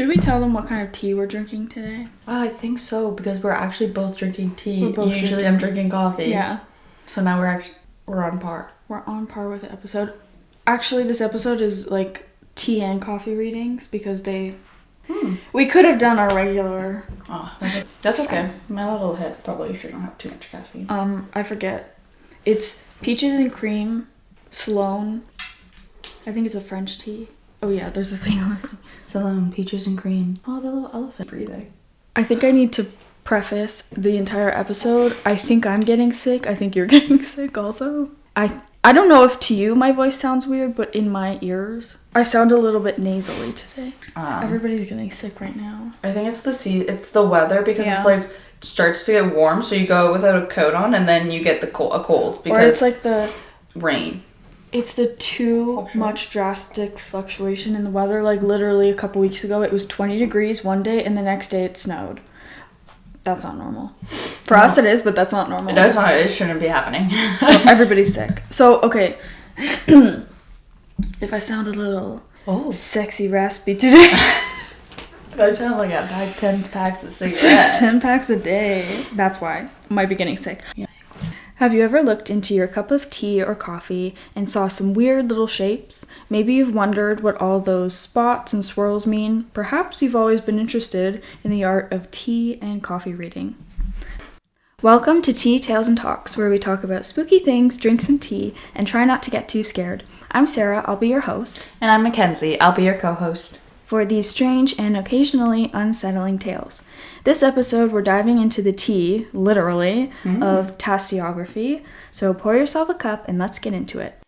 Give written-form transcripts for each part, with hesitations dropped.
Should we tell them what kind of tea we're drinking today? I think so, because we're actually both drinking tea. Usually I'm drinking coffee. Yeah. So now we're on par. We're on par with the episode. Actually, this episode is like tea and coffee readings because we could have done our regular. Oh, that's okay. My little head probably shouldn't have too much caffeine. I forget. It's peaches and cream, Sloan. I think it's a French tea. Oh yeah, there's a thing on it. Sloan, peaches and cream. Oh, the little elephant breathing. I think I need to preface the entire episode. I think I'm getting sick. I think you're getting sick also. I don't know if to you my voice sounds weird, but in my ears, I sound a little bit nasally today. Everybody's getting sick right now. I think it's it's the weather because it's like starts to get warm, so you go without a coat on, and then you get a cold because or it's like the rain. It's the too much drastic fluctuation in the weather. Like literally a couple weeks ago, it was 20 degrees one day, and the next day it snowed. That's not normal. For us it is, but that's not normal. It shouldn't be happening. So everybody's sick. So, okay. If I sound a little sexy raspy today. I sound like I had 10 packs of cigarettes. 10 packs a day. That's why. I might be getting sick. Yeah. Have you ever looked into your cup of tea or coffee and saw some weird little shapes? Maybe you've wondered what all those spots and swirls mean. Perhaps you've always been interested in the art of tea and coffee reading. Welcome to Tea, Tales, and Talks, where we talk about spooky things, drinks, and tea, and try not to get too scared. I'm Sarah, I'll be your host. And I'm Mackenzie, I'll be your co-host. For these strange and occasionally unsettling tales. This episode, we're diving into the tea, literally, of tasseography. So pour yourself a cup and let's get into it.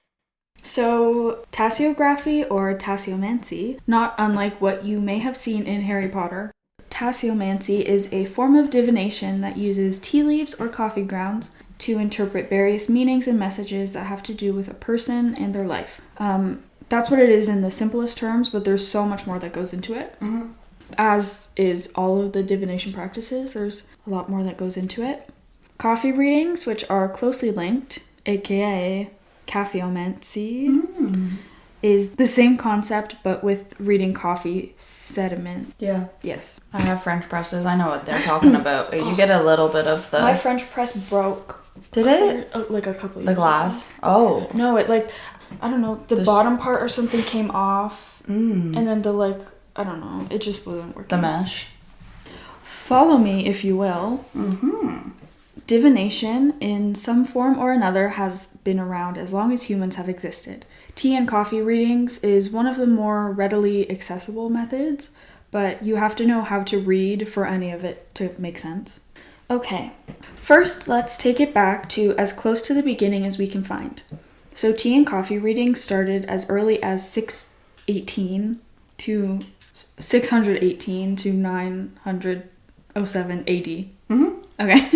So, tasseography or tasseomancy, not unlike what you may have seen in Harry Potter. Tasseomancy is a form of divination that uses tea leaves or coffee grounds to interpret various meanings and messages that have to do with a person and their life. That's what it is in the simplest terms, but there's so much more that goes into it. As is all of the divination practices, there's a lot more that goes into it. Coffee readings, which are closely linked, aka caffeomancy, is the same concept, but with reading coffee sediment. Yeah. Yes. I have French presses. I know what they're talking about. You get a little bit of the... My French press broke. Did it? Like a couple years The glass? ago. Oh. No, it like... I don't know, the bottom part or something came off, and then the I don't know, it just wasn't working. The mesh. Follow me, if you will. Divination, in some form or another, has been around as long as humans have existed. Tea and coffee readings is one of the more readily accessible methods, but you have to know how to read for any of it to make sense. Okay, first let's take it back to as close to the beginning as we can find. So tea and coffee readings started as early as 618 to 907 AD. Okay.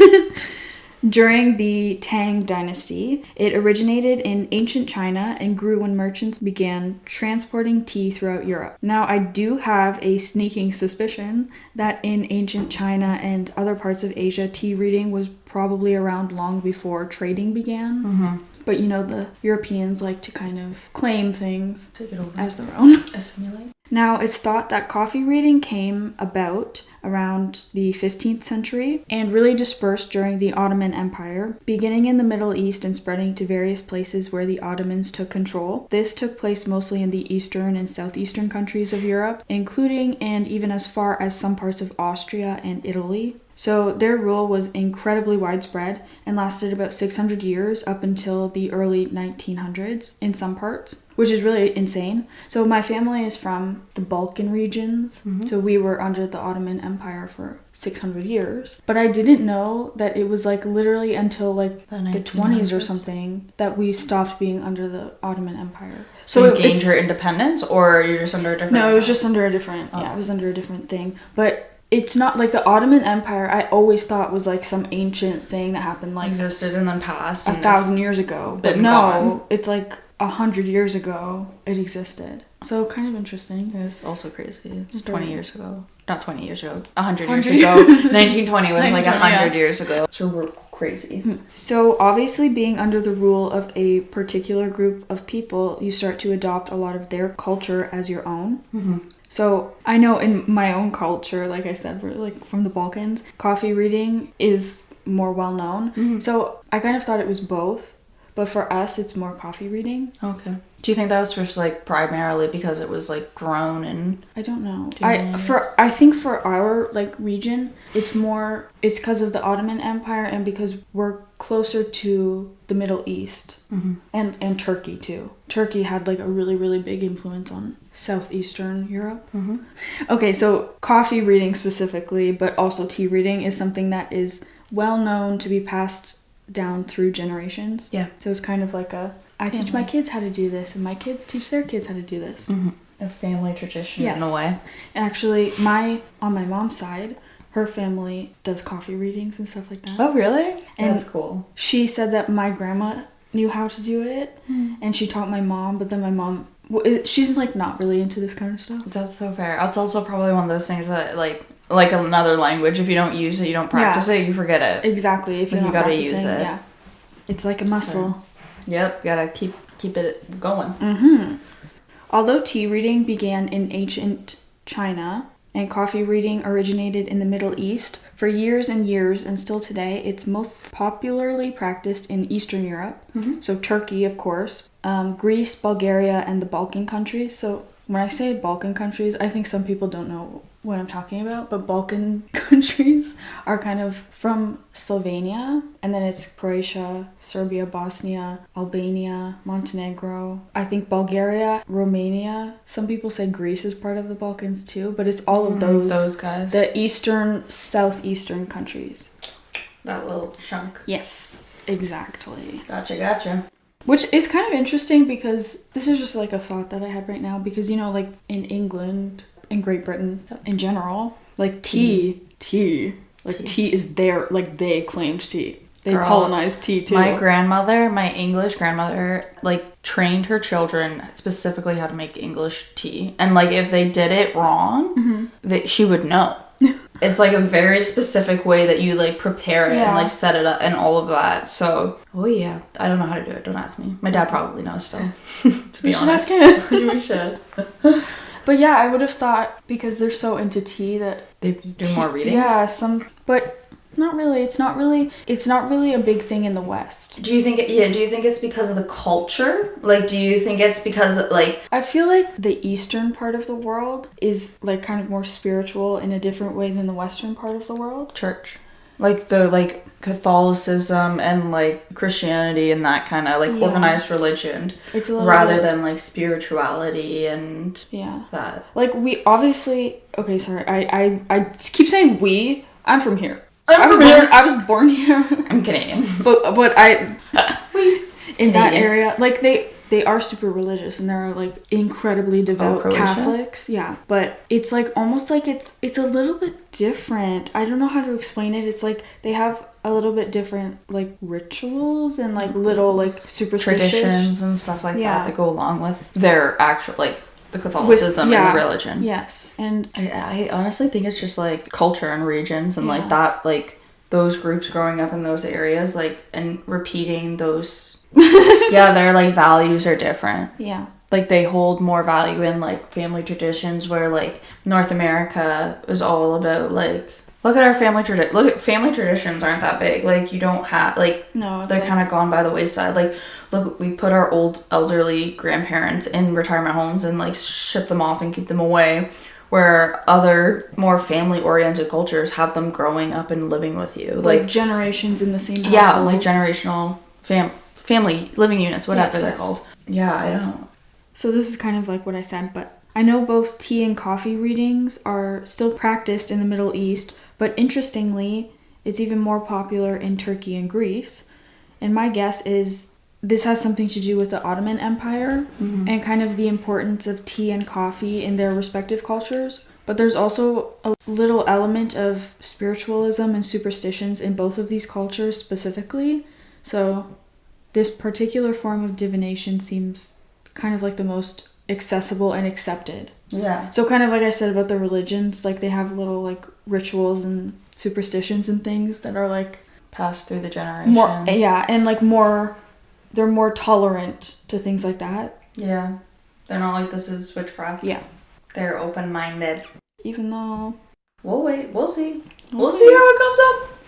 During the Tang dynasty, it originated in ancient China and grew when merchants began transporting tea throughout Europe. Now, I do have a sneaking suspicion that in ancient China and other parts of Asia, tea reading was probably around long before trading began. But you know, the Europeans like to kind of claim things as their own. Assimilate. Now, it's thought that coffee reading came about around the 15th century and really dispersed during the Ottoman Empire, beginning in the Middle East and spreading to various places where the Ottomans took control. This took place mostly in the eastern and southeastern countries of Europe, including and even as far as some parts of Austria and Italy. So their rule was incredibly widespread and lasted about 600 years up until the early 1900s in some parts, which is really insane. So my family is from the Balkan regions, so we were under the Ottoman Empire for 600 years. But I didn't know that it was like literally until like the 20s or something that we stopped being under the Ottoman Empire. So you gained your independence, or you're just under a different... No, it was just under a different, it was under a different thing. But it's not like the Ottoman Empire, I always thought was like some ancient thing that happened like... Existed and then passed. 1,000 years ago. But no, it's like 100 years ago it existed. So kind of interesting. It's also crazy. It's 20 years ago. Not 20 years ago. 100 years ago. 1920 was like 100 years ago. So we're crazy. So obviously being under the rule of a particular group of people, you start to adopt a lot of their culture as your own. So I know in my own culture, like I said, we're like from the Balkans, coffee reading is more well known. So I kind of thought it was both, but for us, it's more coffee reading. Okay. Do you think that was just like primarily because it was like grown and I don't know. I think for our like region, it's because of the Ottoman Empire and because we're closer to the Middle East and Turkey too. Turkey had like a really, really big influence on southeastern Europe. Okay, so coffee reading specifically, but also tea reading is something that is well known to be passed down through generations. Yeah. So it's kind of like I teach my kids how to do this, and my kids teach their kids how to do this. A family tradition in a way. And actually, on my mom's side, her family does coffee readings and stuff like that. Oh, really? And that's cool. She said that my grandma knew how to do it, and she taught my mom, but then my mom, she's like not really into this kind of stuff. That's so fair. It's also probably one of those things that like another language, if you don't use it, you don't practice it, you forget it. Exactly. If you gotta use it. Yeah. It's like a muscle. So, yep, gotta keep it going. Although tea reading began in ancient China and coffee reading originated in the Middle East, for years and years and still today, it's most popularly practiced in Eastern Europe. So Turkey, of course, Greece, Bulgaria, and the Balkan countries. So when I say Balkan countries, I think some people don't know what I'm talking about, but Balkan countries are kind of from Slovenia, and then it's Croatia, Serbia, Bosnia, Albania, Montenegro, I think Bulgaria, Romania. Some people say Greece is part of the Balkans too, but it's all of those guys. The eastern, southeastern countries. That little chunk. Yes, exactly. Gotcha. Which is kind of interesting because this is just like a thought that I had right now because, you know, like in England, in Great Britain in general, like tea is their, like they claimed tea. They colonized tea too. My English grandmother, like trained her children specifically how to make English tea. And like if they did it wrong, she would know. It's like a very specific way that you like prepare it and like set it up and all of that. So, I don't know how to do it. Don't ask me. My dad probably knows still. To be honest, we should. But yeah, I would have thought because they're so into tea that they do more readings. Yeah, but not really. It's not really a big thing in the West. Do you think it's because of the culture? Like, do you think it's because like I feel like the eastern part of the world is like kind of more spiritual in a different way than the western part of the world. Church. Like the like Catholicism and like Christianity and that kind of like organized religion, it's a little rather than like spirituality and that. Like we obviously I keep saying we. I'm from here. I was born here. I'm Canadian, but in that area, like they are super religious and they're like incredibly devout Catholics. Yeah. But it's like almost like it's a little bit different. I don't know how to explain it. It's like they have a little bit different like rituals and like little like superstitions. Traditions and stuff like that go along with their actual like the Catholicism and the religion. Yes. And I honestly think it's just like culture and regions and like that like those groups growing up in those areas like and repeating those their like values are different. Yeah. Like they hold more value in like family traditions where like North America is all about like look at our family traditions aren't that big. Like you don't have like they're kind of gone by the wayside. Like look, we put our old elderly grandparents in retirement homes and like ship them off and keep them away, where other more family oriented cultures have them growing up and living with you like generations in the same household. Yeah, like generational family living units, whatever they're called. Yeah, I don't. So this is kind of like what I said, but I know both tea and coffee readings are still practiced in the Middle East, but interestingly, it's even more popular in Turkey and Greece. And my guess is this has something to do with the Ottoman Empire and kind of the importance of tea and coffee in their respective cultures. But there's also a little element of spiritualism and superstitions in both of these cultures specifically. So this particular form of divination seems kind of like the most accessible and accepted. Yeah. So kind of like I said about the religions, like they have little like rituals and superstitions and things that are like passed through the generations. And like they're more tolerant to things like that. Yeah. They're not like this is witchcraft. Yeah. They're open-minded. Even though... We'll wait. We'll see. We'll see how it comes up.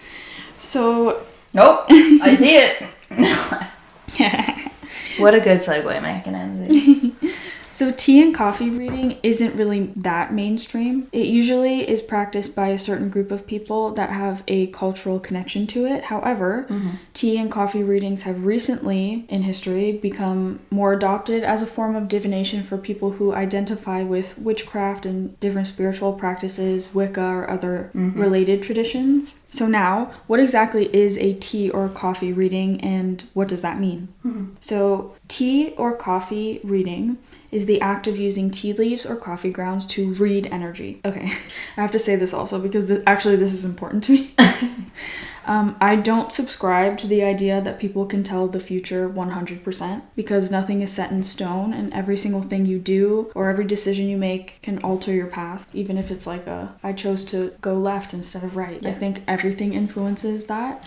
So... Nope. I see it. What a good segue, Mackenzie. So tea and coffee reading isn't really that mainstream. It usually is practiced by a certain group of people that have a cultural connection to it. However, tea and coffee readings have recently, in history, become more adopted as a form of divination for people who identify with witchcraft and different spiritual practices, Wicca, or other related traditions. So now, what exactly is a tea or coffee reading, and what does that mean? So tea or coffee reading is the act of using tea leaves or coffee grounds to read energy. Okay, I have to say this also because this is important to me. I don't subscribe to the idea that people can tell the future 100% because nothing is set in stone, and every single thing you do or every decision you make can alter your path, even if it's like I chose to go left instead of right. Yeah. I think everything influences that.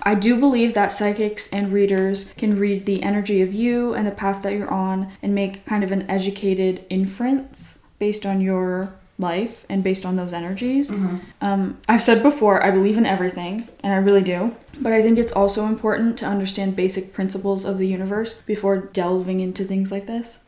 I do believe that psychics and readers can read the energy of you and the path that you're on and make kind of an educated inference based on your life and based on those energies. I've said before, I believe in everything, and I really do. But I think it's also important to understand basic principles of the universe before delving into things like this.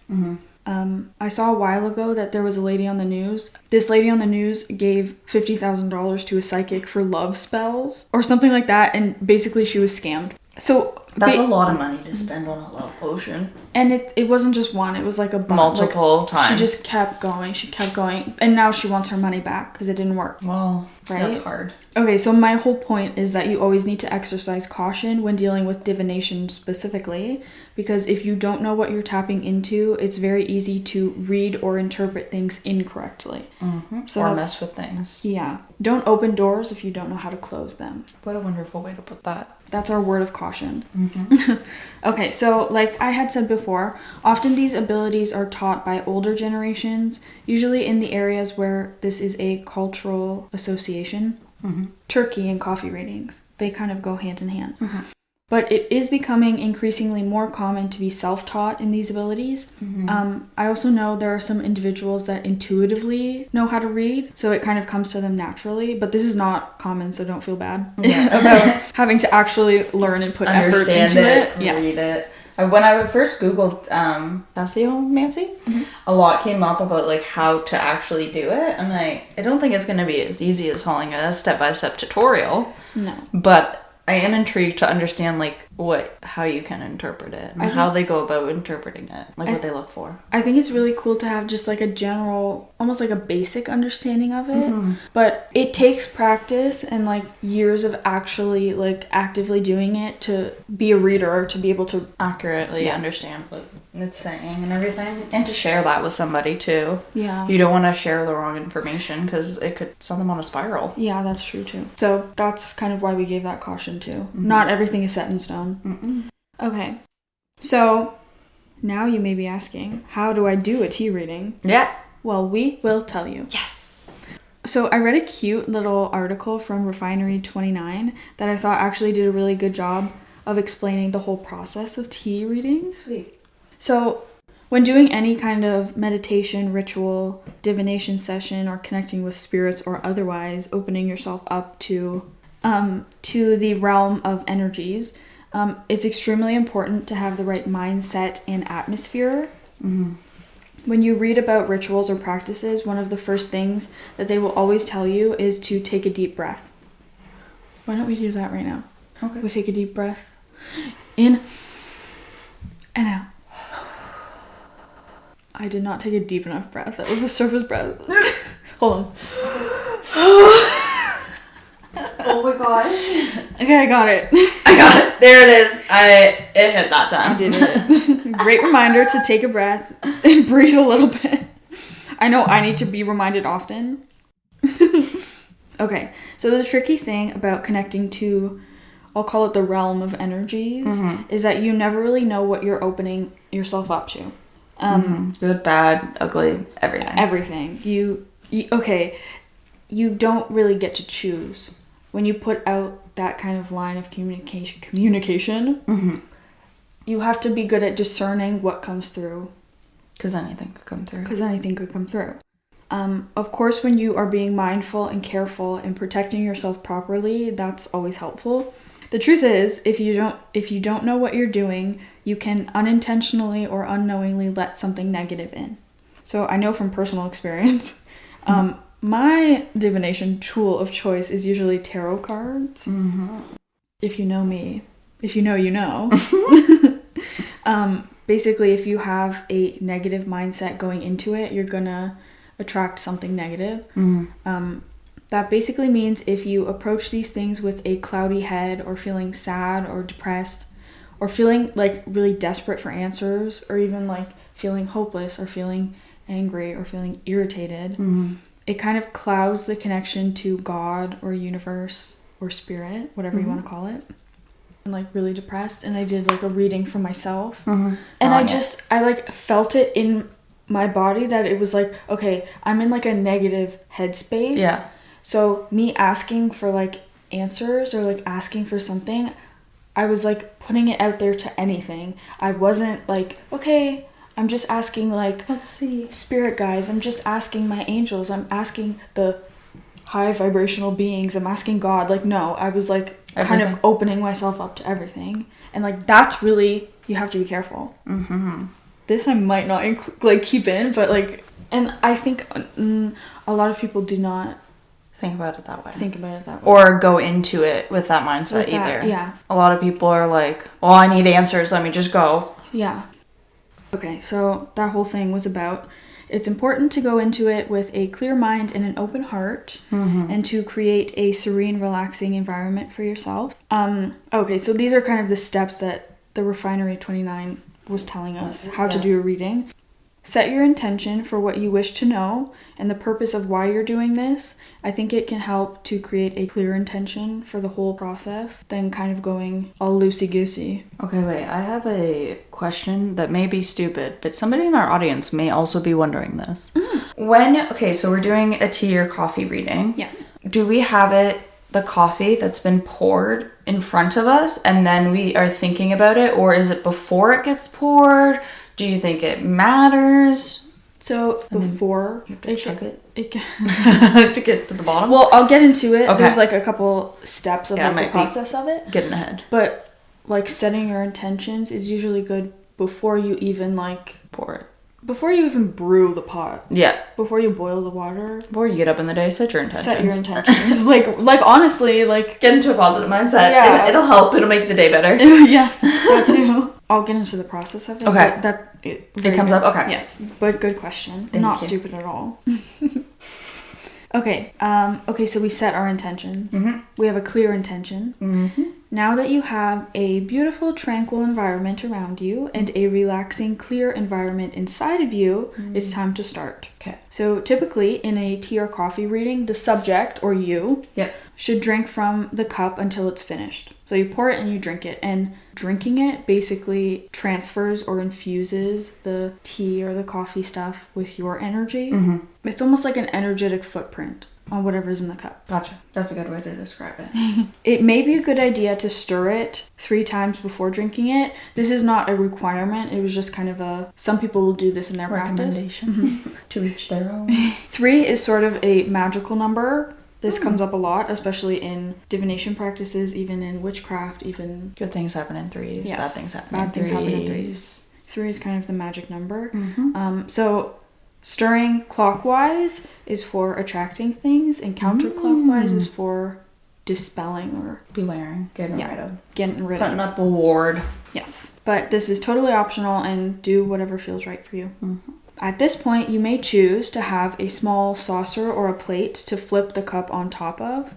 I saw a while ago that there was a lady on the news. This lady on the news gave $50,000 to a psychic for love spells or something like that, and basically she was scammed. So that's a lot of money to spend on a love potion. And it wasn't just one, it was like a bunch. Multiple times. She just kept going, and now she wants her money back because it didn't work. Well, right? That's hard. Okay, so my whole point is that you always need to exercise caution when dealing with divination specifically, because if you don't know what you're tapping into, it's very easy to read or interpret things incorrectly. So or mess with things. Yeah. Don't open doors if you don't know how to close them. What a wonderful way to put that. That's our word of caution. Okay, so like I had said before, often these abilities are taught by older generations, usually in the areas where this is a cultural association. Turkey and coffee readings, they kind of go hand in hand. But it is becoming increasingly more common to be self-taught in these abilities. I also know there are some individuals that intuitively know how to read, so it kind of comes to them naturally, but this is not common, so don't feel bad about having to actually learn and put effort into it. Yes. Read it. When I first Googled tasseomancy, a lot came up about like how to actually do it, and I don't think it's going to be as easy as following a step-by-step tutorial. No. But I am intrigued to understand like how you can interpret it and how they go about interpreting it, like what they look for. I think it's really cool to have just like a general, almost like a basic understanding of it, but it takes practice and like years of actually like actively doing it to be a reader or to be able to accurately understand what it's saying and everything, and to share that with somebody too. Yeah. You don't want to share the wrong information because it could send them on a spiral. Yeah, that's true too. So that's kind of why we gave that caution too. Not everything is set in stone. Okay, so now you may be asking, how do I do a tea reading? Yeah. Well, we will tell you. Yes. So I read a cute little article from Refinery 29 that I thought actually did a really good job of explaining the whole process of tea readings. Sweet. So when doing any kind of meditation, ritual, divination session, or connecting with spirits or otherwise opening yourself up to the realm of energies, it's extremely important to have the right mindset and atmosphere. When you read about rituals or practices, one of the first things that they will always tell you is to take a deep breath. Why don't we do that right now? Okay. We take a deep breath in and out. I did not take a deep enough breath. That was a surface breath. Hold on. Oh my gosh. Okay, I got it. I got it. There it is. It hit that time. I did it. Great reminder to take a breath and breathe a little bit. I know I need to be reminded often. Okay, so the tricky thing about connecting to, I'll call it the realm of energies, is that you never really know what you're opening yourself up to. Good, bad, ugly, everything. Everything. You don't really get to choose. When you put out that kind of line of communication, you have to be good at discerning what comes through Because anything could come through. Of course, when you are being mindful and careful and protecting yourself properly, that's always helpful. The truth is, if you don't know what you're doing, you can unintentionally or unknowingly let something negative in. So I know from personal experience, my divination tool of choice is usually tarot cards. Mm-hmm. If you know me, if you know, you know. Basically, if you have a negative mindset going into it, you're gonna attract something negative. Mm-hmm. That basically means if you approach these things with a cloudy head or feeling sad or depressed or feeling like really desperate for answers or even like feeling hopeless or feeling angry or feeling irritated, mm-hmm. it kind of clouds the connection to God or universe or spirit, whatever mm-hmm. you want to call it. I'm like really depressed and I did like a reading for myself. Mm-hmm. And I like felt it in my body that it was like, okay, I'm in like a negative headspace. Yeah. So me asking for like answers or like asking for something, I was like putting it out there to anything. I wasn't like, okay, I'm just asking like, let's see, spirit guides. I'm just asking my angels. I'm asking the high vibrational beings. I'm asking God. Like, no, I was like kind of opening myself up to everything. And like, that's really, you have to be careful. Mm-hmm. This I might not keep in, but like, and I think a lot of people do not think about it that way. Or Or go into it with that mindset either. Yeah. A lot of people are like, well, I need answers. Let me just go. Yeah. Okay, so that whole thing was about it's important to go into it with a clear mind and an open heart, mm-hmm. and to create a serene, relaxing environment for yourself. Okay, so these are kind of the steps that the Refinery 29 was telling us how to do a reading. Set your intention for what you wish to know and the purpose of why you're doing this. I think it can help to create a clear intention for the whole process than kind of going all loosey-goosey. Okay, wait. I have a question that may be stupid, but somebody in our audience may also be wondering this. Okay, so we're doing a tea or coffee reading. Yes. Do we have the coffee that's been poured in front of us and then we are thinking about it, or is it before it gets poured? Do you think it matters? So before you have to chug it to get to the bottom. Well, I'll get into it. Okay. There's like a couple steps of the process of it. Getting ahead. But like setting your intentions is usually good before you even like pour it. Before you even brew the pot. Yeah. Before you boil the water. Before you get up in the day, set your intentions. like honestly, like get into a positive mindset. Yeah. It'll help. It'll make the day better. Yeah. That too. I'll get into the process of it. Okay. It comes up? Okay. Yes. But good question. Not stupid at all. Okay. So we set our intentions. Mm-hmm. We have a clear intention. Mm-hmm. Now that you have a beautiful, tranquil environment around you and a relaxing, clear environment inside of you, it's time to start. Okay. So typically in a tea or coffee reading, the subject, or you, should drink from the cup until it's finished. So you pour it and you drink it. And drinking it basically transfers or infuses the tea or the coffee stuff with your energy. Mm-hmm. It's almost like an energetic footprint on whatever's in the cup. Gotcha. That's a good way to describe it. It may be a good idea to stir it 3 times before drinking it. This is not a requirement. It was just kind of some people will do this in their practice. Mm-hmm. To each their own. 3 is sort of a magical number. This comes up a lot, especially in divination practices, even in witchcraft, even... Good things happen in 3s. Yes. Bad things happen in 3s. 3 is kind of the magic number. Mm-hmm. So stirring clockwise is for attracting things, and counterclockwise is for dispelling or... Bewaring. Getting rid of. Putting up a ward. Yes. But this is totally optional, and do whatever feels right for you. Mm-hmm. At this point, you may choose to have a small saucer or a plate to flip the cup on top of.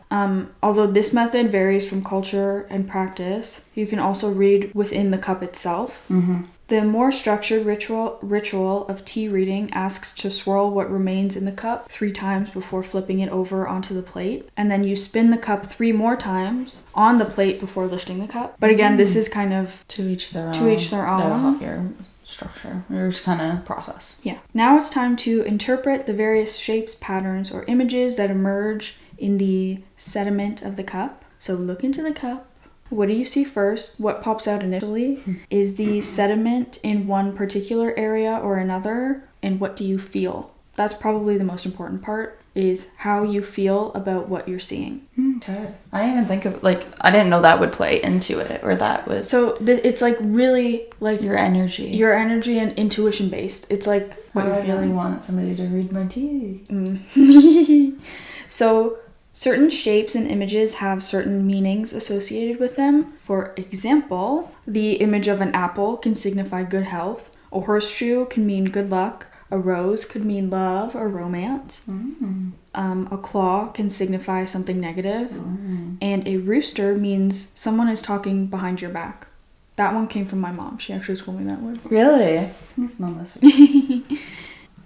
Although this method varies from culture and practice, you can also read within the cup itself. Mm-hmm. The more structured ritual of tea reading asks to swirl what remains in the cup 3 times before flipping it over onto the plate. And then you spin the cup 3 more times on the plate before lifting the cup. But again, this is kind of... To each their own. That'll help your structure. Your kind of process. Yeah. Now it's time to interpret the various shapes, patterns, or images that emerge in the sediment of the cup. So look into the cup. What do you see first? What pops out initially? Is the sediment in one particular area or another? And what do you feel? That's probably the most important part, is how you feel about what you're seeing. Okay. I didn't even think of, like, I didn't know that would play into it, or that would... So it's like really like... Your energy. Your energy and intuition based. It's like what you're feeling. I really want somebody to read my tea. So certain shapes and images have certain meanings associated with them. For example, the image of an apple can signify good health. A horseshoe can mean good luck. A rose could mean love or romance. A claw can signify something negative. And a rooster means someone is talking behind your back. That one came from my mom. She actually told me that one. Really? That's not this.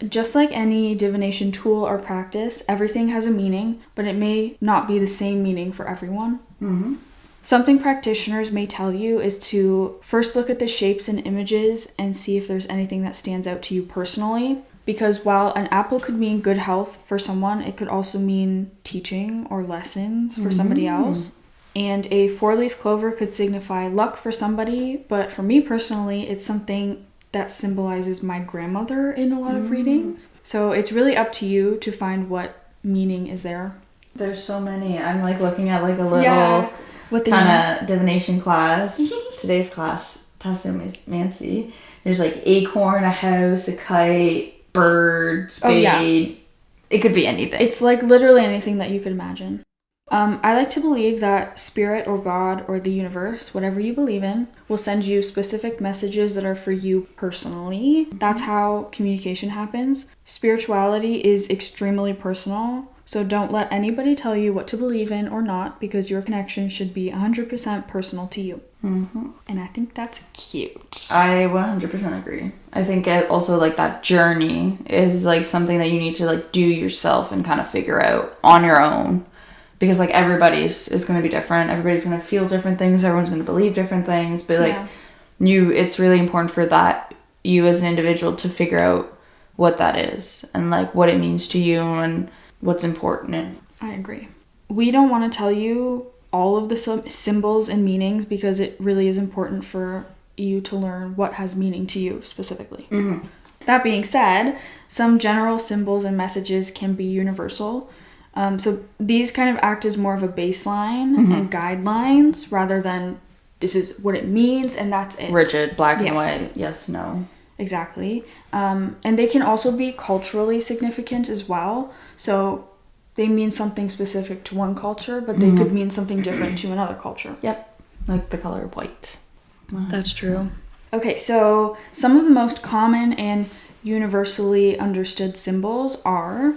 Just like any divination tool or practice, everything has a meaning, but it may not be the same meaning for everyone. Something practitioners may tell you is to first look at the shapes and images and see if there's anything that stands out to you personally. Because while an apple could mean good health for someone, it could also mean teaching or lessons for somebody else. And a 4-leaf clover could signify luck for somebody, but for me personally, it's something that symbolizes my grandmother in a lot of readings. So it's really up to you to find what meaning is there. There's so many. I'm like looking at like a little kind of divination class. Today's class, tasseography. There's like acorn, a house, a kite, bird, spade. It could be anything. It's like literally anything that you could imagine. I like to believe that spirit or God or the universe, whatever you believe in, will send you specific messages that are for you personally. That's how communication happens. Spirituality is extremely personal, so don't let anybody tell you what to believe in or not, because your connection should be 100% personal to you. And I think that's cute. I 100% agree. I think also like that journey is like something that you need to like do yourself and kind of figure out on your own. Because like everybody's is going to be different. Everybody's going to feel different things. Everyone's going to believe different things. But like it's really important for that you as an individual to figure out what that is and like what it means to you and what's important. I agree. We don't want to tell you all of the symbols and meanings because it really is important for you to learn what has meaning to you specifically. That being said, some general symbols and messages can be universal. So these kind of act as more of a baseline and guidelines rather than this is what it means and that's it. Rigid, black and white, yes, no. Exactly. And they can also be culturally significant as well. So they mean something specific to one culture, but they could mean something different to another culture. Yep, like the color white. That's true. Okay, so some of the most common and universally understood symbols are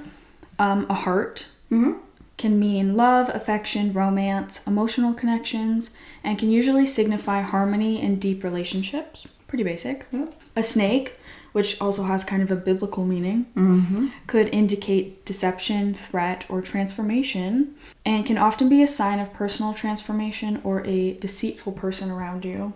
a heart. Can mean love, affection, romance, emotional connections, and can usually signify harmony and deep relationships. Pretty basic. A snake, which also has kind of a biblical meaning, could indicate deception, threat, or transformation, and can often be a sign of personal transformation or a deceitful person around you.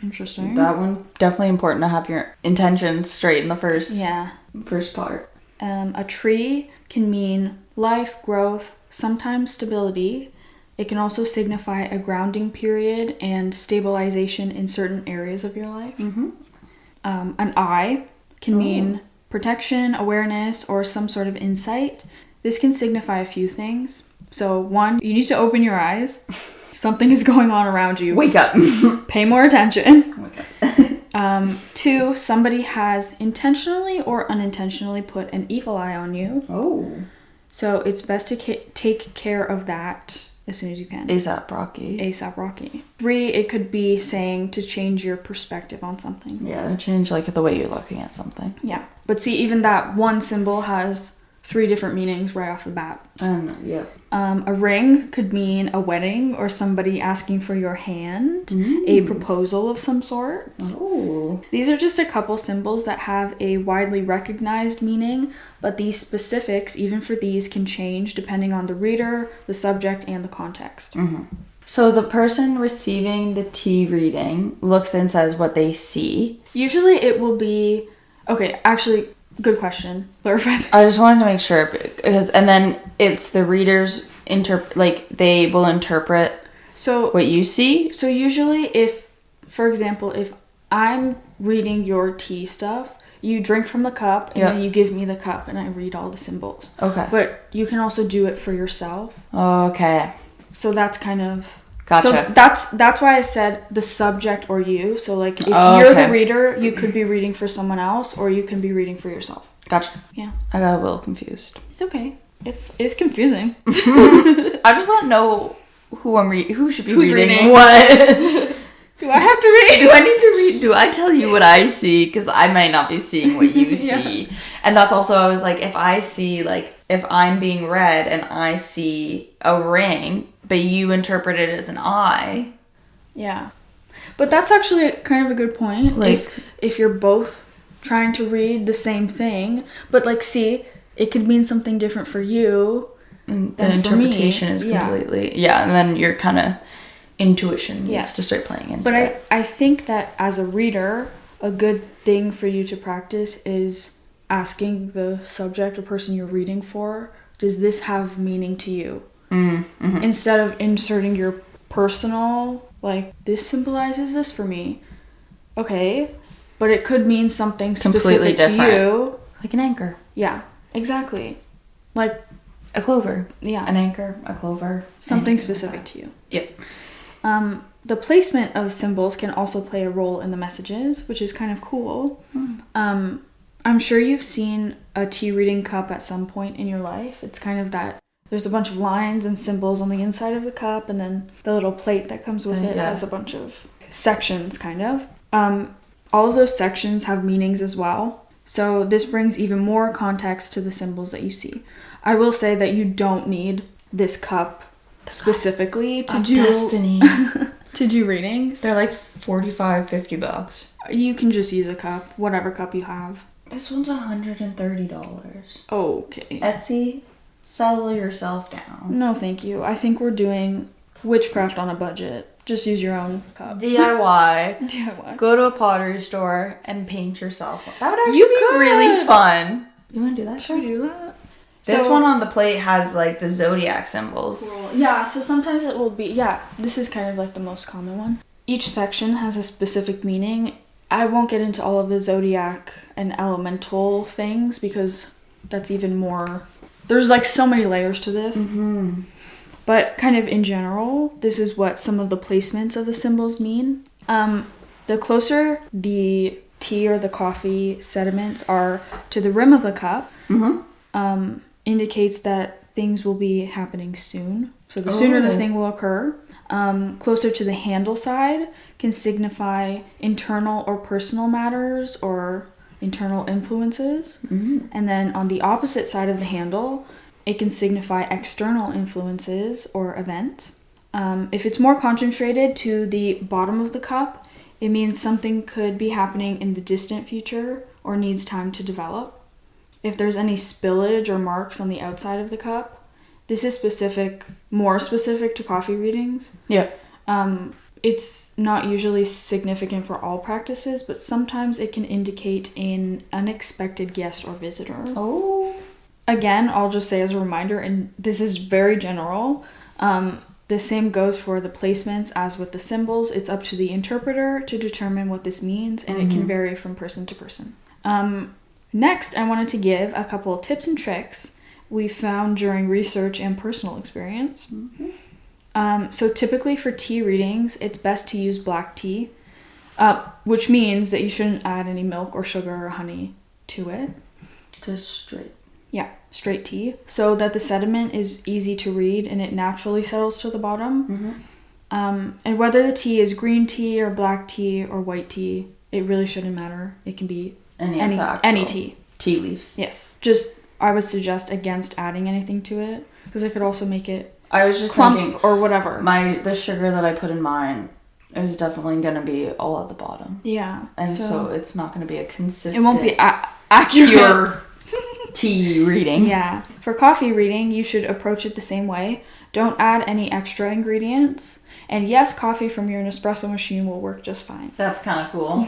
Interesting. That one, definitely important to have your intentions straight in the first part. A tree can mean life, growth, sometimes stability. It can also signify a grounding period and stabilization in certain areas of your life. An eye can mean protection, awareness, or some sort of insight. This can signify a few things. So 1, you need to open your eyes. Something is going on around you. Wake up. Pay more attention. Wake up. 2, somebody has intentionally or unintentionally put an evil eye on you. So it's best to take care of that as soon as you can. ASAP Rocky. 3, it could be saying to change your perspective on something. Yeah, change like the way you're looking at something. Yeah. But see, even that one symbol has 3 different meanings right off the bat. A ring could mean a wedding or somebody asking for your hand, a proposal of some sort. These are just a couple symbols that have a widely recognized meaning, but these specifics, even for these, can change depending on the reader, the subject, and the context. So the person receiving the tea reading looks and says what they see. Usually it will be... Okay, actually... Good question. Clarify that. I just wanted to make sure because, and then it's the readers they will interpret So what you see? So usually for example, if I'm reading your tea stuff, you drink from the cup and then you give me the cup and I read all the symbols. Okay. But you can also do it for yourself. Okay. So that's kind of... Gotcha. So that's why I said the subject or you. So like if you're the reader, you could be reading for someone else or you can be reading for yourself. Gotcha. Yeah. I got a little confused. It's okay. It's confusing. I just want to know who should be reading what. Do I have to read? Do I need to read? Do I tell you what I see? Because I might not be seeing what you see. And that's also, I was like, if I see, like, if I'm being read and I see a ring, but you interpret it as an eye. Yeah. But that's actually kind of a good point. Like, if you're both trying to read the same thing, but, like, see, it could mean something different for you than the interpretation for me. is completely... Yeah, and then you're kind of... Intuition needs to start playing into it. But I think that as a reader, a good thing for you to practice is asking the subject or person you're reading for, does this have meaning to you? Mm-hmm. Instead of inserting your personal, like, this symbolizes this for me. Okay, but it could mean something completely specific different. to you. Like an anchor. Yeah, exactly. Like a clover. Yeah. An anchor, a clover. Something specific to you. Yep. The placement of symbols can also play a role in the messages, which is kind of cool. I'm sure you've seen a tea reading cup at some point in your life. It's kind of that there's a bunch of lines and symbols on the inside of the cup, and then the little plate that comes with it has a bunch of sections, kind of. All of those sections have meanings as well. So this brings even more context to the symbols that you see. I will say that you don't need this cup specifically to do destiny. To do readings. They're like $45-$50. You can just use a cup, whatever cup you have. This one's $130. Okay. Etsy, settle yourself down. No, thank you. I think we're doing witchcraft on a budget. Just use your own cup. DIY. Go to a pottery store and paint yourself. That would actually be really fun. You want to do that? Should we do that? This one on the plate has, like, the zodiac symbols. Cool. Yeah, so sometimes it will be... Yeah, this is kind of, like, the most common one. Each section has a specific meaning. I won't get into all of the zodiac and elemental things because that's even more... There's, like, so many layers to this. Mm-hmm. But kind of in general, this is what some of the placements of the symbols mean. The closer the tea or the coffee sediments are to the rim of the cup... Mm-hmm. Indicates that things will be happening soon. So the sooner the thing will occur. Closer to the handle side can signify internal or personal matters or internal influences. Mm-hmm. And then on the opposite side of the handle, it can signify external influences or events. If it's more concentrated to the bottom of the cup, it means something could be happening in the distant future or needs time to develop. If there's any spillage or marks on the outside of the cup, this is more specific to coffee readings. Yeah. It's not usually significant for all practices, but sometimes it can indicate an unexpected guest or visitor. Oh. Again, I'll just say as a reminder, and this is very general, the same goes for the placements as with the symbols. It's up to the interpreter to determine what this means, and it can vary from person to person. Next, I wanted to give a couple of tips and tricks we found during research and personal experience. Mm-hmm. So typically for tea readings, it's best to use black tea, which means that you shouldn't add any milk or sugar or honey to it. Just straight. Yeah, straight tea, so that the sediment is easy to read and it naturally settles to the bottom. Mm-hmm. And whether the tea is green tea or black tea or white tea, it really shouldn't matter. It can be any tea. Tea leaves. Yes. Just, I would suggest against adding anything to it, because it could also make it I was just clump thinking, or whatever. The sugar that I put in mine is definitely going to be all at the bottom. Yeah. And so it's not going to be a consistent... It won't be accurate. Pure tea reading. Yeah. For coffee reading, you should approach it the same way. Don't add any extra ingredients. And yes, coffee from your Nespresso machine will work just fine. That's kind of cool.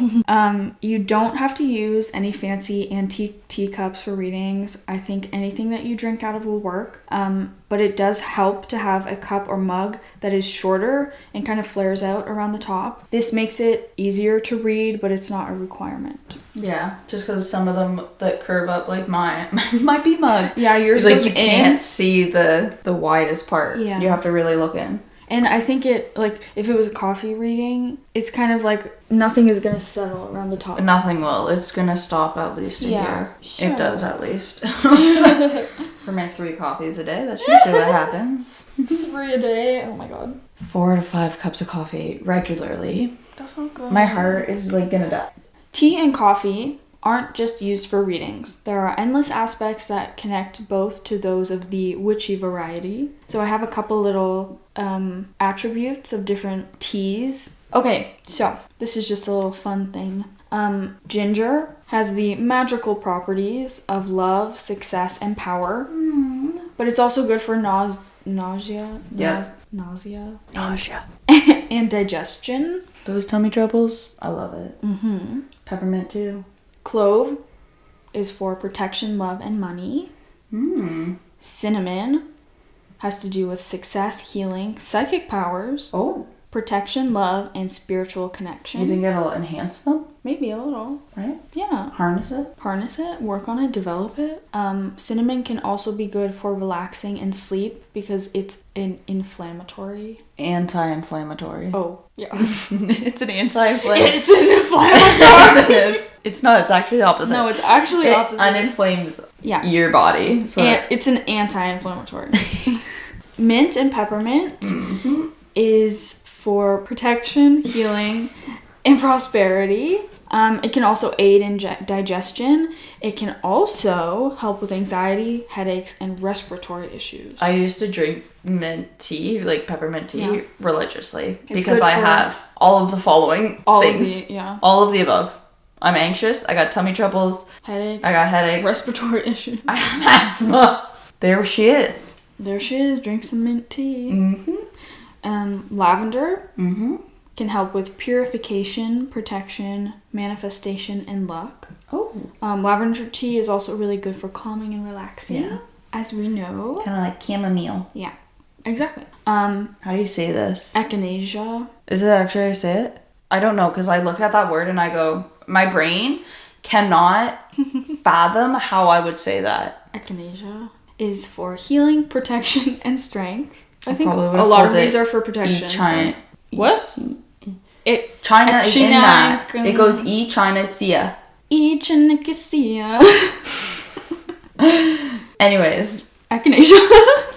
You don't have to use any fancy antique teacups for readings. I think anything that you drink out of will work. But it does help to have a cup or mug that is shorter and kind of flares out around the top. This makes it easier to read, but it's not a requirement. Yeah, just because some of them that curve up like mine might be mug. Yeah, yours like goes you can't see the widest part. Yeah. You have to really look in. And I think it, like, if it was a coffee reading, it's kind of like nothing is going to settle around the top. Nothing will. It's going to stop at least here. Sure. It does at least. For my 3 coffees a day, that's usually what happens. 3 a day? Oh my god. 4 to 5 cups of coffee regularly. That's not good. My heart is like gonna die. Tea and coffee aren't just used for readings. There are endless aspects that connect both to those of the witchy variety. So I have a couple little attributes of different teas. Okay, so this is just a little fun thing. Ginger has the magical properties of love, success, and power. But it's also good for nausea. Yeah. Nausea. Nausea. And digestion. Those tummy troubles, I love it. Peppermint too. Clove is for protection, love, and money. Cinnamon has to do with success, healing, psychic powers, protection, love, and spiritual connection. You think it'll enhance them? Maybe a little. Right? Yeah. Harness it, work on it, develop it. Cinnamon can also be good for relaxing and sleep because it's an inflammatory. Anti-inflammatory. Oh, yeah. It's an anti-inflammatory. It's an inflammatory. It's not. It's actually the opposite. No, it's actually the opposite. Uninflames your body. So it's an anti-inflammatory. Mint and peppermint is for protection, healing, and prosperity. It can also aid in digestion. It can also help with anxiety, headaches, and respiratory issues. I used to drink mint tea, like peppermint tea, religiously because I have all of the following things. All of the above. I'm anxious. I got tummy troubles. Headaches. I got headaches. Respiratory issues. I have asthma. There she is. Drink some mint tea. Lavender can help with purification, protection, manifestation, and luck. Lavender tea is also really good for calming and relaxing, as we know. Kind of like chamomile. Yeah, exactly. How do you say this? Echinacea. Is it actually how you say it? I don't know, because I look at that word and I go, my brain cannot fathom how I would say that. Echinacea is for healing, protection, and strength. I think a lot of these are for protection. What? China is in that. It goes China Sia. China Sia. Anyways. Echinacea.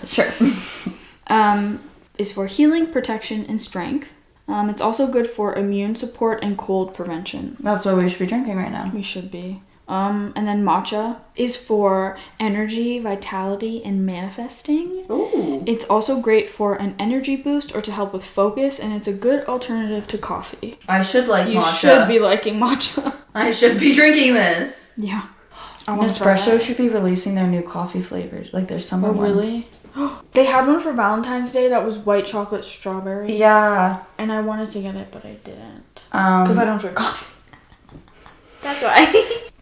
Sure. Is for healing, protection, and strength. It's also good for immune support and cold prevention. That's what we should be drinking right now. We should be. And then matcha is for energy, vitality, and manifesting. Ooh. It's also great for an energy boost or to help with focus, and it's a good alternative to coffee. I should like matcha. You should be liking matcha. I should be drinking this. Yeah. Nespresso should be releasing their new coffee flavors. Like their summer ones. Really? They had one for Valentine's Day that was white chocolate strawberry. Yeah. And I wanted to get it, but I didn't. Because I don't drink coffee. That's why.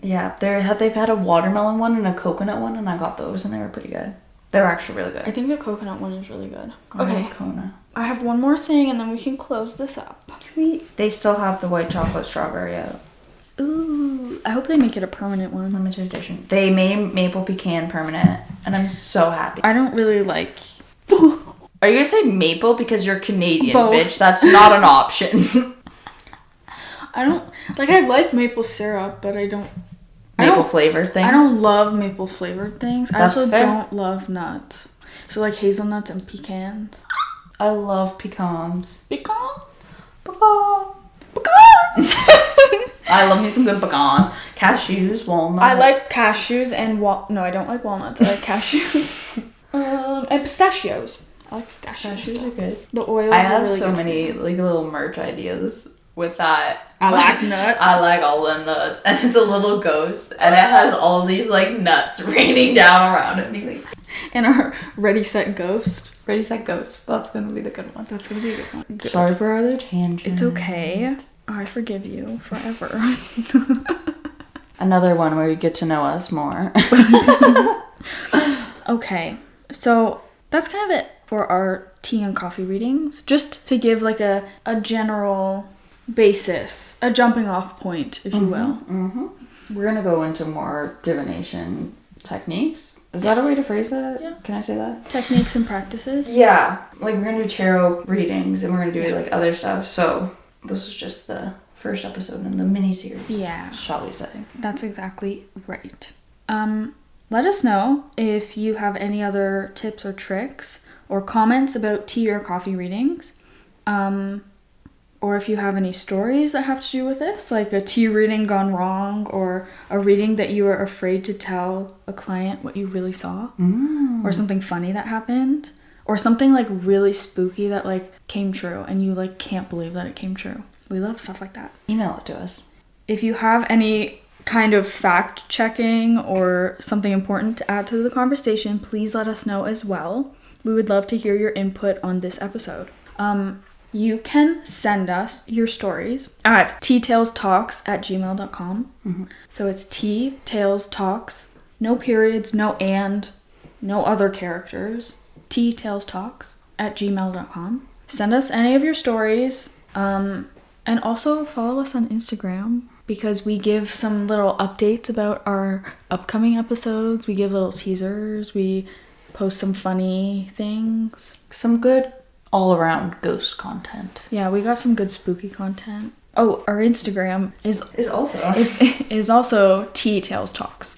Yeah, they've had a watermelon one and a coconut one, and I got those, and they were pretty good. They were actually really good. I think the coconut one is really good. Okay. Kona. I have one more thing, and then we can close this up. They still have the white chocolate strawberry out. Ooh, I hope they make it a permanent one. Limited edition. They made maple pecan permanent, and I'm so happy. I don't really like... Are you gonna say maple because you're Canadian, Both. bitch? That's not an option. I don't... Like, I like maple syrup, but I don't... Maple flavored things? I don't love maple flavored things. That's I also fair. don't love nuts. So, like, hazelnuts and pecans. I love pecans. Pecans? Pecans! I love me some good pecans. Cashews, walnuts. I like cashews and no, I don't like walnuts. I like cashews. And pistachios. I like pistachios. Pistachios are good. The oils I have are really so good many like little merch ideas with that. I like nuts. I like all the nuts. And it's a little ghost. And it has all these like nuts raining down around it. And our Ready, Set, Ghost. Ready, Set, Ghost. That's going to be the good one. That's going to be a good one. Good. Sorry for our other tangent. It's okay. I forgive you forever. Another one where you get to know us more. Okay, so that's kind of it for our tea and coffee readings. Just to give like a general basis, a jumping off point, if you will. Mm-hmm. We're going to go into more divination techniques. Is that a way to phrase that? Yeah. Can I say that? Techniques and practices. Yeah. Like, we're going to do tarot readings and we're going to do like other stuff. So this is just the first episode in the mini-series. Yeah. Shall we say. That's exactly right. Let us know if you have any other tips or tricks or comments about tea or coffee readings. Or if you have any stories that have to do with this, like a tea reading gone wrong or a reading that you were afraid to tell a client what you really saw. Or something funny that happened. Or something like really spooky that like came true and you like can't believe that it came true. We love stuff like that. Email it to us. If you have any kind of fact checking or something important to add to the conversation, please let us know as well. We would love to hear your input on this episode. You can send us your stories at teatalestalks@gmail.com. So it's teatalestalks, no periods, no and, no other characters. teatalestalks@gmail.com. Send us any of your stories. And also follow us on Instagram because we give some little updates about our upcoming episodes. We give little teasers. We post some funny things. Some good all-around ghost content. Yeah, we got some good spooky content. Oh, our Instagram is also Tea Tales Talks.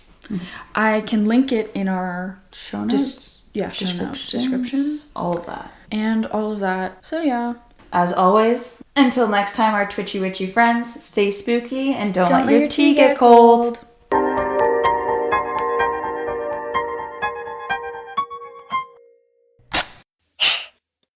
I can link it in our show notes. Show notes, descriptions, all of that. And all of that. So yeah. As always, until next time, our twitchy witchy friends, stay spooky and don't let your tea get cold.